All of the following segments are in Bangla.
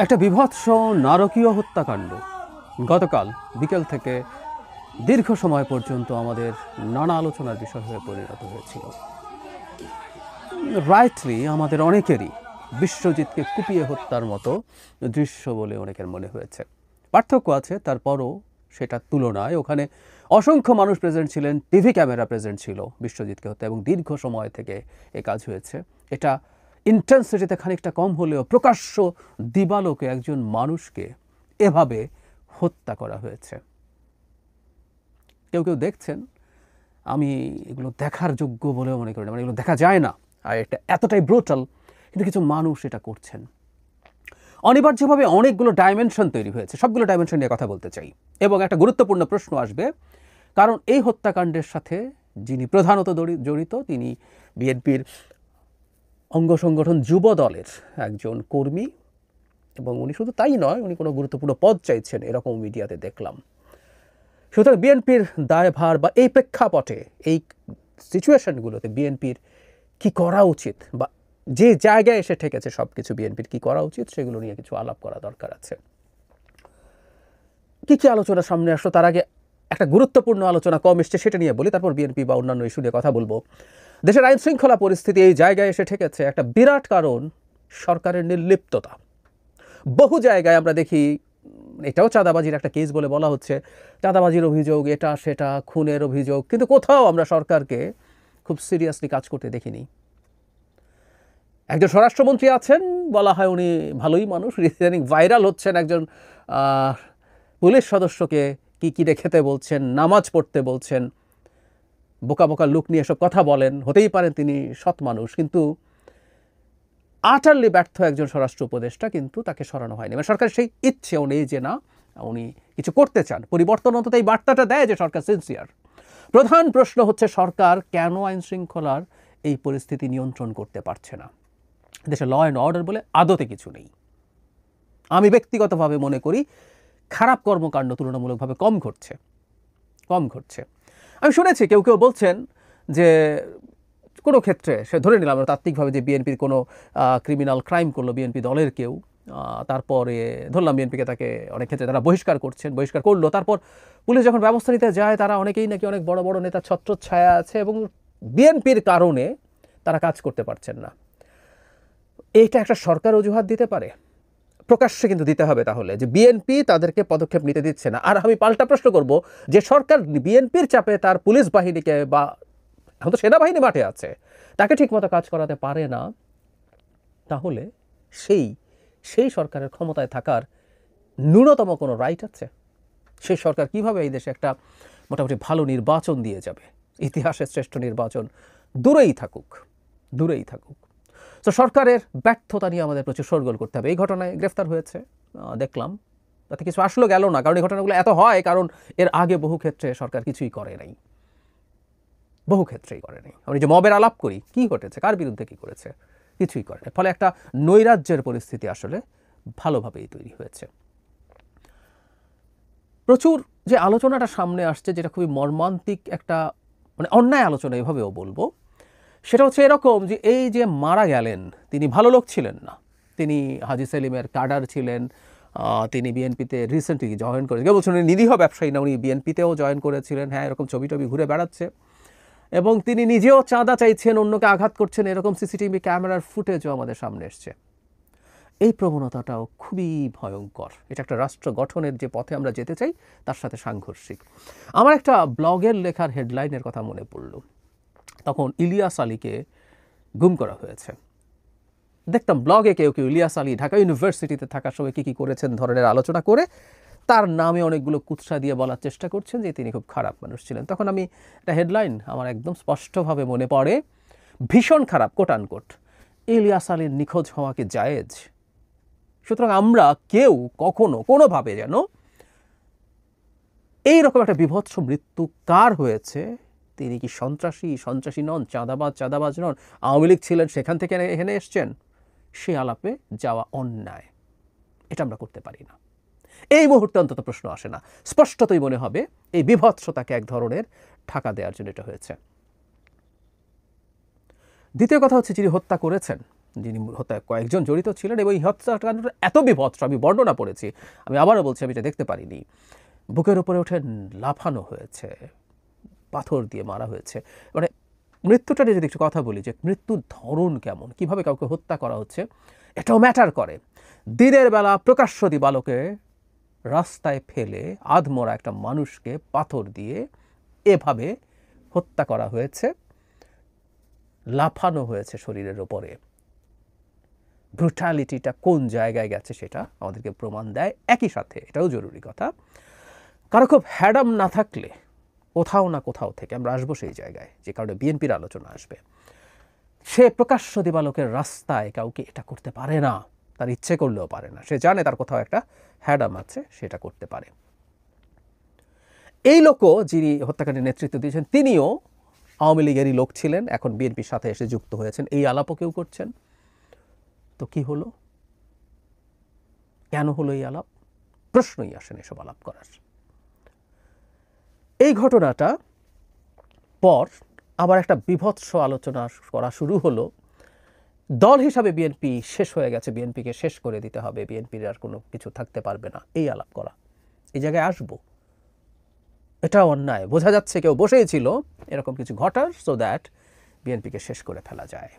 একটা বীভৎস নারকীয় হত্যাকাণ্ড গতকাল বিকেল থেকে দীর্ঘ সময় পর্যন্ত আমাদের নানা আলোচনার বিষয় হয়ে পরিণত হয়েছিল। রাইটলি আমাদের অনেকেরই বিশ্বজিৎকে কুপিয়ে হত্যার মতো দৃশ্য বলে অনেকের মনে হয়েছে। পার্থক্য আছে, তারপরও সেটার তুলনায় ওখানে অসংখ্য মানুষ প্রেজেন্ট ছিলেন, টিভি ক্যামেরা প্রেজেন্ট ছিল বিশ্বজিৎকে হত্যা, এবং দীর্ঘ সময় থেকে এ কাজ হয়েছে। এটা ইন্টেন্সিটিতে খানিকটা কম হলেও প্রকাশ্য দিবালোকে একজন মানুষকে এভাবে হত্যা করা হয়েছে। কেউ কেউ দেখছেন, আমি এগুলো দেখার যোগ্য বলেও মনে করি না, মানে এগুলো দেখা যায় না, আর এটা এতটাই ব্রুটাল, কিন্তু কিছু মানুষ এটা করছেন। অনিবার্যভাবে অনেকগুলো ডাইমেনশন তৈরি হয়েছে, সবগুলো ডাইমেনশন নিয়ে কথা বলতে চাই, এবং একটা গুরুত্বপূর্ণ প্রশ্ন আসবে, কারণ এই হত্যাকাণ্ডের সাথে যিনি প্রধানত জড়িত তিনি বিএনপির অঙ্গ সংগঠন যুব দলের একজন কর্মী, এবং উনি শুধু তাই নয়, উনি কোনো গুরুত্বপূর্ণ পদ চাইছেন এরকম মিডিয়াতে দেখলাম। সুতরাং বিএনপির দায়ভার বা এই প্রেক্ষাপটে এই সিচুয়েশনগুলোতে বিএনপির কি করা উচিত, বা যে জায়গায় এসে ঠেকেছে সব কিছু বিএনপির কি করা উচিত, সেগুলো নিয়ে কিছু আলাপ করা দরকার আছে। কি কি আলোচনা সামনে আসলো, তার আগে একটা গুরুত্বপূর্ণ আলোচনা কম এসছে সেটা নিয়ে বলি, তারপর বিএনপি বা অন্যান্য ইস্যু নিয়ে কথা বলবো। দেশের আইন শৃঙ্খলা পরিস্থিতি এই জায়গায় এসে ঠেকেছে, একটা বিরাট কারণ সরকারের নির্লিপ্ততা। বহু জায়গায় আমরা দেখি, এটাও চাঁদাবাজির একটা কেস বলে বলা হচ্ছে, চাঁদাবাজির অভিযোগ, এটা সেটা, খুনের অভিযোগ, কিন্তু কোথাও আমরা সরকারকে খুব সিরিয়াসলি কাজ করতে দেখিনি। একজন স্বরাষ্ট্রমন্ত্রী আছেন, বলা হয় উনি ভালোই মানুষ, ইদানিং ভাইরাল হচ্ছেন একজন পুলিশ সদস্যকে কি কি খেতে বলছেন, নামাজ পড়তে বলছেন, বোকা বোকা লুক নিয়ে সব কথা বলেন, হতেই পারেন তিনি সৎ মানুষ, কিন্তু আটারলি ব্যর্থ একজন স্বরাষ্ট্র উপদেষ্টা, কিন্তু তাকে সরানো হয়নি। মানে সরকারের সেই ইচ্ছেও নেই যে না, উনি কিছু করতে চান, পরিবর্তন অন্তত এই বার্তাটা দেয় যে সরকার সিনসিয়ার। প্রধান প্রশ্ন হচ্ছে সরকার কেন আইন শৃঙ্খলার এই পরিস্থিতি নিয়ন্ত্রণ করতে পারছে না। দেশে ল অ্যান্ড অর্ডার বলে আদতে কিছু নেই। আমি ব্যক্তিগতভাবে মনে করি খারাপ কর্মকাণ্ড তুলনামূলকভাবে কম ঘটছে। আমি শুনেছি কেউ কেউ বলছেন যে কোনো ক্ষেত্রে, সে ধরে নিলাম তাত্ত্বিকভাবে যে বিএনপির কোনো ক্রিমিনাল ক্রাইম করলো বিএনপি দলের কেউ, তারপরে ধরলাম বিএনপিকে তাকে অনেক ক্ষেত্রে তারা বহিষ্কার করলো, তারপর পুলিশ যখন ব্যবস্থা নিতে যায় তারা অনেকেই নাকি অনেক বড় বড় নেতা ছত্রছায়া আছে, এবং বিএনপির কারণে তারা কাজ করতে পারছেন না। এইটা একটা সরকার অজুহাত দিতে পারে, প্রকাশ্যে কিন্তু দিতে হবে তাহলে, যে বিএনপি তাদেরকে পদক্ষেপ নিতে দিচ্ছে না। আর আমি পাল্টা প্রশ্ন করব, যে সরকার বিএনপির চাপে তার পুলিশ বাহিনীকে, বা এখন তো সেনাবাহিনী মাঠে আছে, তাকে ঠিকমতো কাজ করাতে পারে না, তাহলে সেই সরকারের ক্ষমতায় থাকার ন্যূনতম কোনো রাইট আছে? সেই সরকার কিভাবে এই দেশে একটা মোটামুটি ভালো নির্বাচন দিয়ে যাবে? ইতিহাসের শ্রেষ্ঠ নির্বাচন দূরেই থাকুক। তো সরকারের ব্যর্থতা নিয়ে আমাদের প্রচুর শোরগোল করতে হবে। এই ঘটনায় গ্রেফতার হয়েছে দেখলাম, তাতে কিছু আসলো গেল না, কারণ এই ঘটনাগুলো এত হয় কারণ এর আগে বহু ক্ষেত্রে সরকার কিছুই করে নাই, আমি যে মবের আলাপ করি, কি ঘটেছে, কার বিরুদ্ধে কি করেছে, কিছুই করে না। ফলে একটা নৈরাজ্যের পরিস্থিতি আসলে ভালোভাবেই তৈরি হয়েছে। প্রচুর যে আলোচনাটা সামনে আসছে, যেটা খুবই মর্মান্তিক একটা, মানে অন্যায় আলোচনা এভাবেও বলবো, সেটা হচ্ছে এরকম যে এই যে মারা গেলেন, তিনি ভালো লোক ছিলেন না, তিনি হাজী সেলিমের কাডার ছিলেন, তিনি বিএনপিতে রিসেন্টলি জয়েন করেছেন, কেউ বলছেন উনি নিরীহ ব্যবসায়ী না, উনি বিএনপিতেও জয়েন করেছিলেন, হ্যাঁ এরকম ছবি ঘুরে বেড়াচ্ছে, এবং তিনি নিজেও চাঁদা চাইছেন, অন্যকে আঘাত করছেন, এরকম সিসিটিভি ক্যামেরার ফুটেজও আমাদের সামনে এসছে। এই প্রবণতাটাও খুবই ভয়ঙ্কর। এটা একটা রাষ্ট্র গঠনের যে পথে আমরা যেতে চাই তার সাথে সাংঘর্ষিক। আমার একটা ব্লগের লেখার হেডলাইনের কথা মনে পড়ল, তখন ইলিয়াস আলীকে গুম করা হয়েছে। দেখতাম ব্লগে কেউ ইলিয়াস আলী ঢাকা ইউনিভার্সিটিতে থাকার সময় কী করেছেন ধরনের আলোচনা করে তার নামে অনেকগুলো কুৎসা দিয়ে বলার চেষ্টা করছেন যে তিনি খুব খারাপ মানুষ ছিলেন। তখন আমি একটা হেডলাইন আমার একদম স্পষ্টভাবে মনে পড়ে, ভীষণ খারাপ, কোট আনকোট, ইলিয়াস আলীর নিখোঁজ হওয়া কি জায়েজ? সুতরাং আমরা কেউ কখনো কোনোভাবে যেন এইরকম একটা বিভৎস মৃত্যু কার হয়েছে, তিনি কি সন্ত্রাসী নন, চাঁদাবাজ নন, আওয়ামী লীগ ছিলেন সেখান থেকে এখানে এসছেন, সে আলাপে যাওয়া অন্যায়। এটা আমরা করতে পারি না। এই মুহূর্তে অন্তত প্রশ্ন আসে না, স্পষ্টতই মনে হবে এই বিভৎসতাকে এক ধরনের ঢাকা দেওয়ার জন্য এটা হয়েছে। দ্বিতীয় কথা হচ্ছে, যিনি হত্যা করেছেন যিনি হত্যায় কয়েকজন জড়িত ছিলেন, এবং এই হত্যাকাণ্ডটা এত বিভৎস, আমি বর্ণনা পড়েছি, আমি আবারও বলছি আমি এটা দেখতে পারিনি। বুকের উপরে উঠে লাফানো হয়েছে, পাথর দিয়ে মারা হয়েছে। মানে মৃত্যুটা নিয়ে যদি একটু কথা বলি, যে মৃত্যুর ধরন কেমন, কিভাবে কাউকে হত্যা করা হচ্ছে, এটাও ম্যাটার করে। দিনের বেলা প্রকাশ্য দিবালোকে রাস্তায় ফেলে আধমরা একটা মানুষকে পাথর দিয়ে এভাবে হত্যা করা হয়েছে, লাফানো হয়েছে শরীরের ওপরে। ব্রুটালিটিটা কোন জায়গায় গেছে সেটা আমাদেরকে প্রমাণ দেয়। একই সাথে এটাও জরুরি কথা, কারো খুব হ্যাডাম না থাকলে কোথাও না কোথাও থেকে আমরা আসবো সেই জায়গায়, যে কারণে বিএনপির আলোচনা আসবে। সে প্রকাশ্য দিবালোকের রাস্তায় কাউকে এটা করতে পারে না, তার ইচ্ছে করলেও পারে না। সে জানে তার কোথাও একটা হ্যাডাম আছে, সেটা করতে পারে। এই লোকও, যিনি হত্যাকাণ্ডের নেতৃত্ব দিয়েছেন, তিনিও আওয়ামী লীগেরই লোক ছিলেন, এখন বিএনপির সাথে এসে যুক্ত হয়েছেন। এই আলাপও কেউ করছেন। তো কি হলো, কেন হলো এই আলাপ? প্রশ্নই আসেন এসব আলাপ করার। এই ঘটনাটা পর আবার একটা বিভৎস আলোচনা করা শুরু হলো। দল হিসাবে বিএনপি শেষ হয়ে গেছে, বিএনপিকে শেষ করে দিতে হবে, বিএনপির আর কোনো কিছু থাকতে পারবে না, এই আলাপ করা। এই জায়গায় আসবো, এটা অন্যায়। বোঝা যাচ্ছে কেউ বসেই ছিল এরকম কিছু ঘটার, সো দ্যাট বিএনপিকে শেষ করে ফেলা যায়।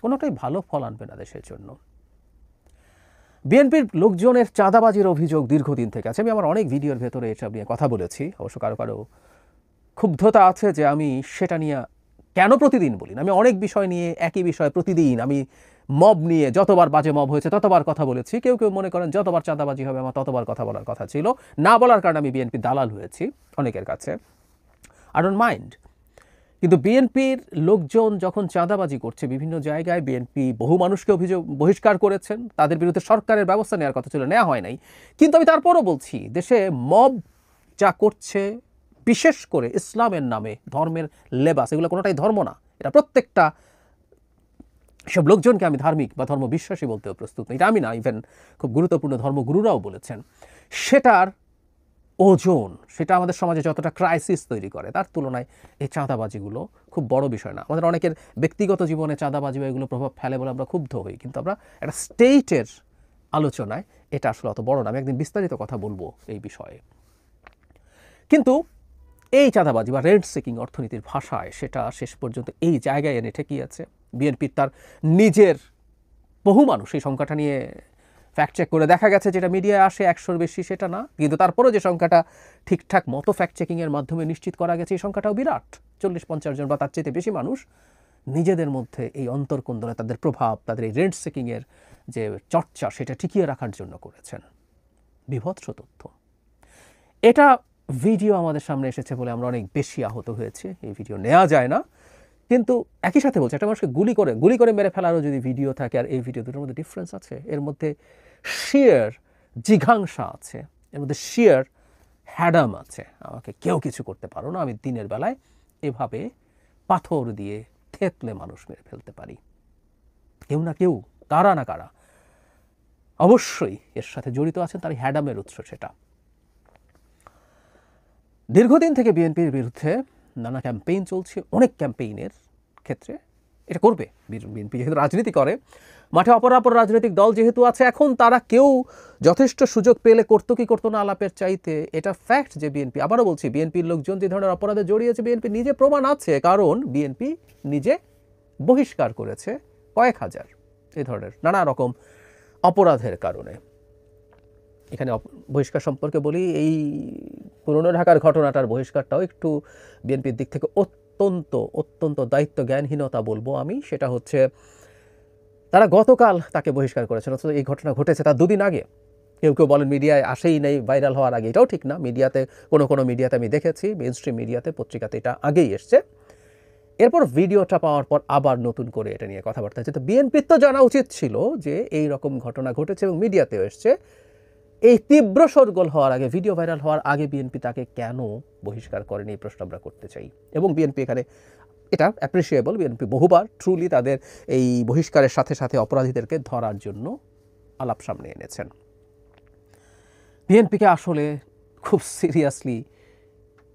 কোনোটাই ভালো ফল আনবে না দেশের জন্য। বিএনপির লোকজনের চাঁদাবাজির অভিযোগ দীর্ঘদিন থেকে আছে। আমি আমার অনেক ভিডিওর ভেতরে এসব নিয়ে কথা বলেছি। অবশ্য কারো কারো ক্ষুব্ধতা আছে যে আমি সেটা নিয়ে কেন প্রতিদিন বলি না। আমি অনেক বিষয় নিয়ে, একই বিষয় প্রতিদিন, আমি মব নিয়ে যতবার বাজে মব হয়েছে ততবার কথা বলেছি। কেউ কেউ মনে করেন যতবার চাঁদাবাজি হবে আমার ততবার কথা বলার কথা ছিল। না বলার কারণে আমি বিএনপি দালাল হয়েছি অনেকের কাছে। I don't mind. কিন্তু বিএনপির লোকজন যখন চাঁদাবাজি করছে বিভিন্ন জায়গায়, বিএনপি বহু মানুষকে বহিষ্কার করেছেন, তাদের বিরুদ্ধে সরকারের ব্যবস্থা নেওয়ার কথা ছিল, নেওয়া হয় নাই। কিন্তু আমি তারপরও বলছি, দেশে মব যা করছে, বিশেষ করে ইসলামের নামে ধর্মের লেবাস, এগুলো কোনোটাই ধর্ম না। এটা প্রত্যেকটা সব লোকজনকে আমি ধার্মিক বা ধর্ম বিশ্বাসী বলতেও প্রস্তুত নই। এটা আমি না, ইভেন খুব গুরুত্বপূর্ণ ধর্মগুরুরাও বলেছেন। সেটার ওজন, সেটা আমাদের সমাজে যতটা ক্রাইসিস তৈরি করে, তার তুলনায় এই চাঁদাবাজিগুলো খুব বড় বিষয় না। আমাদের অনেকের ব্যক্তিগত জীবনে চাঁদাবাজি বা এগুলো প্রভাব ফেলে বলে আমরা ক্ষুব্ধ হই, কিন্তু আমরা একটা স্টেটের আলোচনায় এটা আসলে অত বড় না। আমি একদিন বিস্তারিত কথা বলবো এই বিষয়ে। কিন্তু এই চাঁদাবাজি বা রেন্ট সিকিং অর্থনীতির ভাষায় সেটা শেষ পর্যন্ত এই জায়গায় এনে ঠেকিয়েছে। বিএনপির তার নিজের বহু মানুষ এই সংখ্যাটা নিয়ে ফ্যাক্ট চেক করে দেখা গেছে, যেটা মিডিয়ায় আসে 100-র বেশি সেটা না, কিন্তু তারপরেও যে সংখ্যাটা ঠিকঠাক মতো ফ্যাক্ট চেকিংয়ের মাধ্যমে নিশ্চিত করা গেছে, এই সংখ্যাটাও বিরাট। 40-50 জন বা তার চেয়ে বেশি মানুষ নিজেদের মধ্যে এই অন্তর্কোন্দলে তাদের প্রভাব, তাদের এই রেন্ট সিকিংয়ের যে চর্চা, সেটা টিকিয়ে রাখার জন্য করেছেন। বিভৎস তথ্য। এটা ভিডিও আমাদের সামনে এসেছে বলে আমরা অনেক বেশি আহত হয়েছে। এই ভিডিও নেওয়া যায় না, কিন্তু একই সাথে বলছে একটা মানুষকে গুলি করে মেরে ফেলারও যদি ভিডিও থাকে আর এই ভিডিও দুটোর মধ্যে ডিফারেন্স আছে। এর মধ্যে শিয়ার জিঘাংসা আছে, এর মধ্যে শিয়ার হ্যাডাম আছে। আমাকে কেউ কিছু করতে পারো না, আমি দিনের বেলায় এভাবে পাথর দিয়ে থেতলে মানুষ মেরে ফেলতে পারি। কেউ না কেউ, কারা না কারা অবশ্যই এর সাথে জড়িত আছেন, তার হ্যাডামের উৎস সেটা। দীর্ঘদিন থেকে বিএনপির বিরুদ্ধে নানা ক্যাম্পেইন চলছে। অনেক ক্যাম্পেইনের ক্ষেত্রে এটা করবে বিএনপি, যেহেতু রাজনীতি করে, মাঠে অপরাপর রাজনৈতিক দল যেহেতু আছে, এখন তারা কেউ যথেষ্ট সুযোগ পেলে করতো কি করতো না আলাপের চাইতে। এটা ফ্যাক্ট যে বিএনপি, আবারও বলছি, বিএনপির লোকজন যে ধরনের অপরাধে জড়িয়েছে বিএনপি নিজে প্রমাণ আছে, কারণ বিএনপি নিজে বহিষ্কার করেছে কয়েক হাজার এই ধরনের নানা রকম অপরাধের কারণে। এখানে বহিষ্কার সম্পর্কে বলি, এই পুরনো ঢাকার ঘটনাটার বহিষ্কারটাও একটু বিএনপির দিক থেকে অত্যন্ত দায়িত্ব জ্ঞানহীনতা বলবো আমি। সেটা হচ্ছে তারা গতকাল তাকে বহিষ্কার করেছেন, অথচ এই ঘটনা ঘটেছে তার দুদিন আগে। কেউ কেউ বলেন মিডিয়ায় আসেই নেই ভাইরাল হওয়ার আগে, এটাও ঠিক না। মিডিয়াতে কোনো মিডিয়াতে আমি দেখেছি, মেইন স্ট্রিম মিডিয়াতে, পত্রিকাতে এটা আগেই এসছে। এরপর ভিডিওটা পাওয়ার পর আবার নতুন করে এটা নিয়ে কথাবার্তা হচ্ছে। তো বিএনপির তো জানা উচিত ছিল যে এই রকম ঘটনা ঘটেছে এবং মিডিয়াতেও এসছে। এই তীব্র শোরগোল হওয়ার আগে, ভিডিও ভাইরাল হওয়ার আগে বিএনপি তাকে কেন বহিষ্কার করেনি, এই প্রশ্ন আমরা করতে চাই। এবং বিএনপি এখানে এটা অ্যাপ্রিসিয়েবল, বিএনপি বহুবার ট্রুলি তাদের এই বহিষ্কারের সাথে সাথে অপরাধীদেরকে ধরার জন্য আলাপ সামনে এনেছেন। বিএনপিকে আসলে খুব সিরিয়াসলি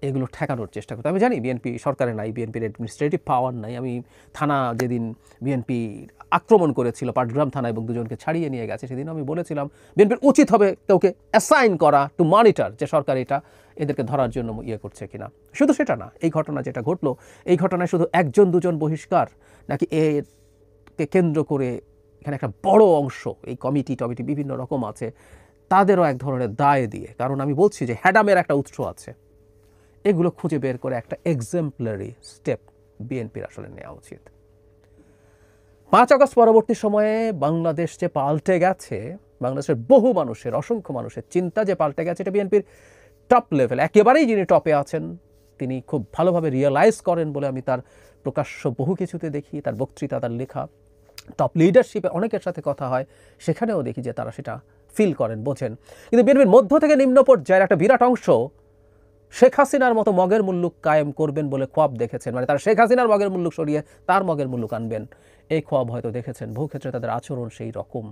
এগুলো ঠেকানোর চেষ্টা করতে। আমি জানি বিএনপি সরকারে নাই, বিএনপির অ্যাডমিনিস্ট্রেটিভ পাওয়ার নাই। আমি থানা যেদিন বিএনপি আক্রমণ করেছিল পাটগ্রাম থানা এবং দুজনকে ছাড়িয়ে নিয়ে গেছে, সেদিন আমি বলেছিলাম বিএনপির উচিত হবে কাউকে অ্যাসাইন করা টু মনিটর যে সরকার এটা এদেরকে ধরার জন্য করছে কিনা। শুধু সেটা না, এই ঘটনা যেটা ঘটলো, এই ঘটনায় শুধু একজন দুজন বহিষ্কার নাকি এরকে কেন্দ্র করে এখানে একটা বড় অংশ, এই কমিটি বিভিন্ন রকম আছে, তাদেরও এক ধরনের দায় দিয়ে, কারণ আমি বলছি যে হ্যাডামের একটা উৎস আছে, এগুলো খুঁজে বের করে একটা এক্সাম্পলারি স্টেপ বিএনপির আসলে নেওয়া উচিত। 5 আগস্ট পরবর্তী সময়ে বাংলাদেশ যে পাল্টে গেছে, বাংলাদেশের বহু মানুষের, অসংখ্য মানুষের চিন্তা যে পাল্টে গেছে, এটা বিএনপির টপ লেভেল, একেবারেই যিনি টপে আছেন তিনি খুব ভালোভাবে রিয়েলাইজ করেন বলে আমি তার প্রকাশ্য বহু কিছুতে দেখি, তার বক্তৃতা, তার লেখা, টপ লিডারশিপে অনেকের সাথে কথা হয়, সেখানেও দেখি যে তারা সেটা ফিল করেন, বোঝেন। কিন্তু বিএনপির মধ্য থেকে নিম্ন পর্যায়ের একটা বিরাট অংশ শেখ হাসিনার মতো মগের মুল্লুক কায়েম করবেন বলে খোয়াব দেখেছেন, মানে তারা শেখ হাসিনার মগের মুল্লুক সরিয়ে তার মগের মুল্লুক আনবেন, এই খোয়াব হয়তো দেখেছেন। বহু ক্ষেত্রে তাদের আচরণ সেই রকম।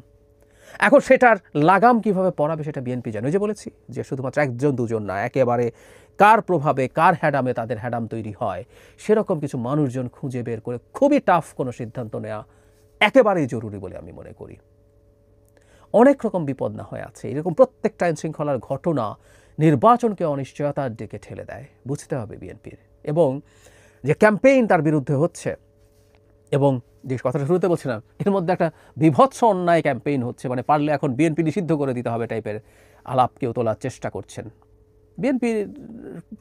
এখন সেটার লাগাম কিভাবে পড়াবে সেটা বিএনপি জানে। ওই যে বলেছি যে শুধুমাত্র একজন দুজন না, একেবারে কার প্রভাবে, কার হ্যাডামে তাদের হ্যাডাম তৈরি হয়, সেরকম কিছু মানুষজন খুঁজে বের করে খুবই টাফ কোনো সিদ্ধান্ত নেওয়া একেবারেই জরুরি বলে আমি মনে করি। অনেক রকম বিপদ না হয়ে আছে, এরকম প্রত্যেকটা আইনশৃঙ্খলার ঘটনা নির্বাচনকে অনিশ্চয়তার দিকে ঠেলে দেয়, বুঝতে হবে বিএনপির। এবং যে ক্যাম্পেইন তার বিরুদ্ধে হচ্ছে, এবং যে কথাটা শুরুতে বলছিলাম, এর মধ্যে একটা বিভৎস অন্যায় ক্যাম্পেইন হচ্ছে, মানে পারলে এখন বিএনপি নিষিদ্ধ করে দিতে হবে টাইপের আলাপ কেউ তোলার চেষ্টা করছেন। বিএনপির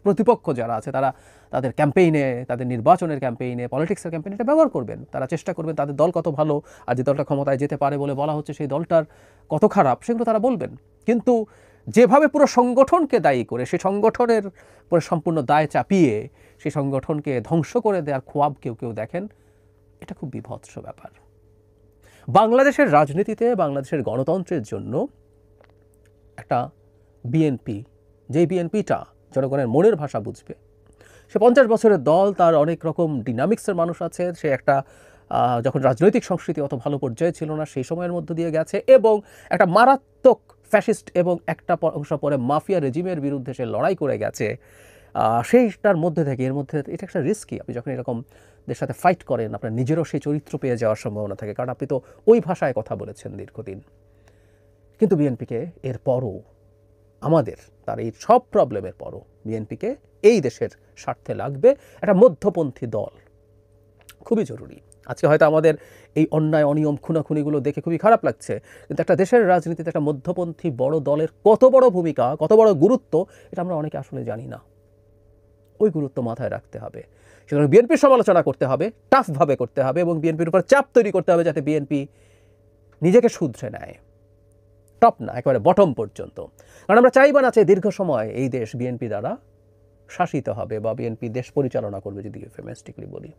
প্রতিপক্ষ যারা আছে তারা তাদের ক্যাম্পেইনে, তাদের নির্বাচনের ক্যাম্পেইনে, পলিটিক্সের ক্যাম্পেইনে এটা ব্যবহার করবেন, তারা চেষ্টা করবেন তাদের দল কত ভালো, আর যে দলটা ক্ষমতায় যেতে পারে বলে বলা হচ্ছে সেই দলটার কত খারাপ, সেগুলো তারা বলবেন। কিন্তু যেভাবে পুরো সংগঠনকে দায়ী করে, সেই সংগঠনের পুরো সম্পূর্ণ দায় চাপিয়ে সেই সংগঠনকে ধ্বংস করে দেওয়ার খোয়াব কেউ কেউ দেখেন, এটা খুব বিভৎস ব্যাপার। বাংলাদেশের রাজনীতিতে, বাংলাদেশের গণতন্ত্রের জন্য একটা বিএনপি, যেই বিএনপিটা জনগণের মনের ভাষা বুঝবে, সে 50 বছরের দল, তার অনেক রকম ডিনামিক্সের মানুষ আছে, সে একটা যখন রাজনৈতিক সংস্কৃতি অত ভালো পর্যায়ে ছিল না সেই সময়ের মধ্য দিয়ে গেছে, এবং একটা মারাত্মক ফ্যাসিস্ট এবং একটা অংশ পরে মাফিয়া রেজিমের বিরুদ্ধে সে লড়াই করে গেছে। সেইটার মধ্যে থেকে, এর মধ্যে এটা একটা রিস্কি। আপনি যখন এরকম দের সাথে ফাইট করেন, আপনার নিজেরও সেই চরিত্র পেয়ে যাওয়ার সম্ভাবনা থাকে, কারণ আপনি তো ওই ভাষায় কথা বলেছেন দীর্ঘদিন। কিন্তু বিএনপিকে এরপরও আমাদের, তার এই সব প্রবলেমের পরও বিএনপিকে এই দেশের স্বার্থে লাগবে একটা মধ্যপন্থী দল, খুবই জরুরি। আজকে হয়তো আমাদের এই অন্যায়, অনিয়ম, খুনাখুনিগুলো দেখে খুবই খারাপ লাগছে, কিন্তু একটা দেশের রাজনীতিতে একটা মধ্যপন্থী বড় দলের কত বড় ভূমিকা, কত বড় গুরুত্ব, এটা আমরা অনেকে আসলে জানি না। ওই গুরুত্ব মাথায় রাখতে হবে। সুতরাং বিএনপির সমালোচনা করতে হবে, টাফভাবে করতে হবে, এবং বিএনপির উপর চাপ তৈরি করতে হবে যাতে বিএনপি নিজেকে শুধরে নেয়, টপ না, একেবারে বটম পর্যন্ত। কারণ আমরা চাইবা না যে দীর্ঘ সময় এই দেশ বিএনপি দ্বারা শাসিত হবে, বা বিএনপি দেশ পরিচালনা করবে, যদি ইউফেমিস্টিকলি বলি।